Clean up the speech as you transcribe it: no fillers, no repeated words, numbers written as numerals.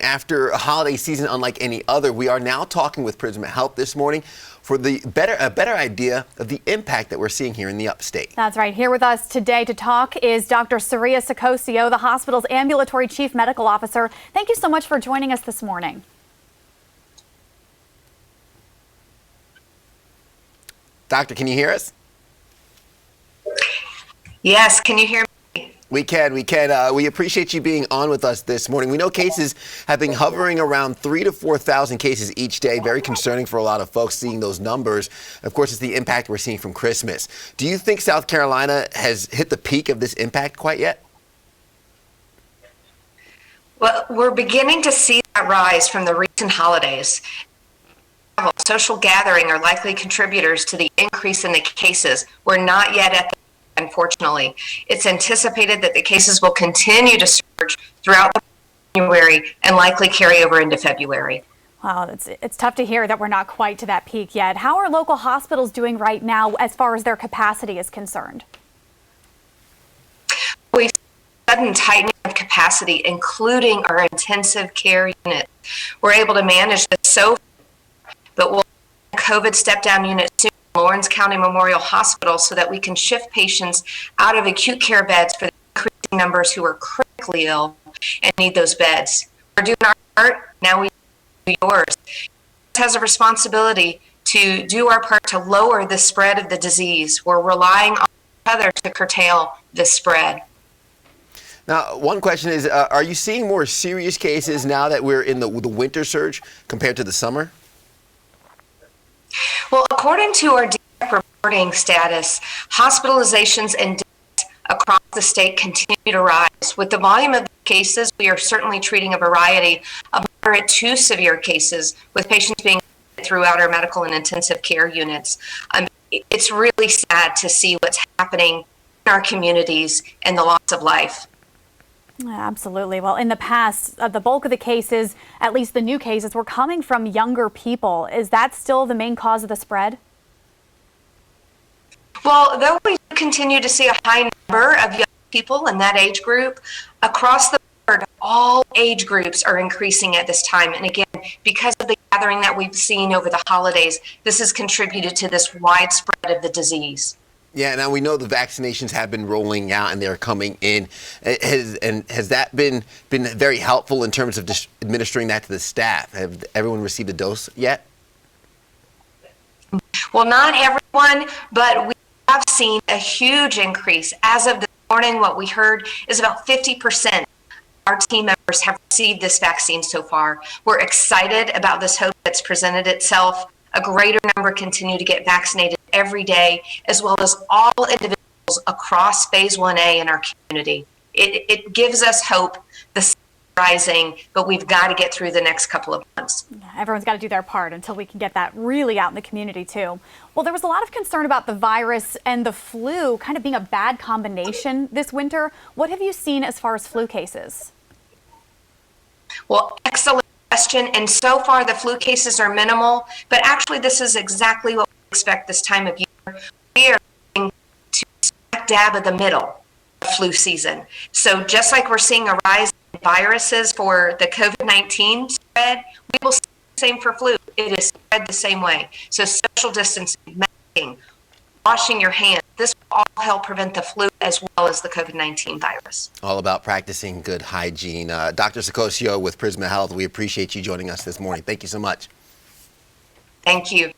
After a holiday season unlike any other, we are now talking with Prisma Health this morning for a better idea of the impact that we're seeing here in the upstate. That's right. Here with us today to talk is Dr. Saria Saccocio, the hospital's ambulatory chief medical officer. Thank you so much for joining us this morning. Doctor, can you hear us? Yes, can you hear me? We can. We appreciate you being on with us this morning. We know cases have been hovering around 3,000 to 4,000 cases each day. Very concerning for a lot of folks seeing those numbers. Of course, it's the impact we're seeing from Christmas. Do you think South Carolina has hit the peak of this impact quite yet? Well, we're beginning to see that rise from the recent holidays. Social gathering are likely contributors to the increase in the cases. We're not yet at the unfortunately. It's anticipated that the cases will continue to surge throughout January and likely carry over into February. Wow, it's tough to hear that we're not quite to that peak yet. How are local hospitals doing right now as far as their capacity is concerned? We've seen a sudden tightening of capacity, including our intensive care unit. We're able to manage this but we'll have a COVID step-down unit soon. Lawrence County Memorial Hospital so that we can shift patients out of acute care beds for the increasing numbers who are critically ill and need those beds. We're doing our part, now we do yours. It has a responsibility to do our part to lower the spread of the disease. We're relying on each other to curtail the spread. Now, one question is, are you seeing more serious cases now that we're in the winter surge compared to the summer? Well, according to our direct reporting status, hospitalizations and deaths across the state continue to rise. With the volume of cases, we are certainly treating a variety of moderate to severe cases, with patients being throughout our medical and intensive care units. It's really sad to see what's happening in our communities and the loss of life. Absolutely. Well, in the past, the bulk of the cases, at least the new cases, were coming from younger people. Is that still the main cause of the spread? Well, though we continue to see a high number of young people in that age group, across the board, all age groups are increasing at this time. And again, because of the gathering that we've seen over the holidays, this has contributed to this widespread of the disease. Yeah, now we know the vaccinations have been rolling out and they're coming in. Has that been very helpful in terms of just administering that to the staff? Have everyone received a dose yet? Well, not everyone, but we have seen a huge increase. As of this morning, what we heard is about 50% of our team members have received this vaccine so far. We're excited about this hope that's presented itself. A greater number continue to get vaccinated every day, as well as all individuals across phase 1A in our community. It gives us hope. The sun is rising, but we've got to get through the next couple of months. Everyone's got to do their part until we can get that really out in the community too. Well, there was a lot of concern about the virus and the flu kind of being a bad combination this winter. What have you seen as far as flu cases? Well, excellent question. And so far the flu cases are minimal, but actually this is exactly what we expect this time of year. We are going to smack dab in the middle of flu season. So just like we're seeing a rise in viruses for the COVID-19 spread, we will see the same for flu. It is spread the same way. So social distancing, masking, washing your hands, this will all help prevent the flu as well as the COVID-19 virus. All about practicing good hygiene. Dr. Saccocio with Prisma Health, we appreciate you joining us this morning. Thank you so much. Thank you.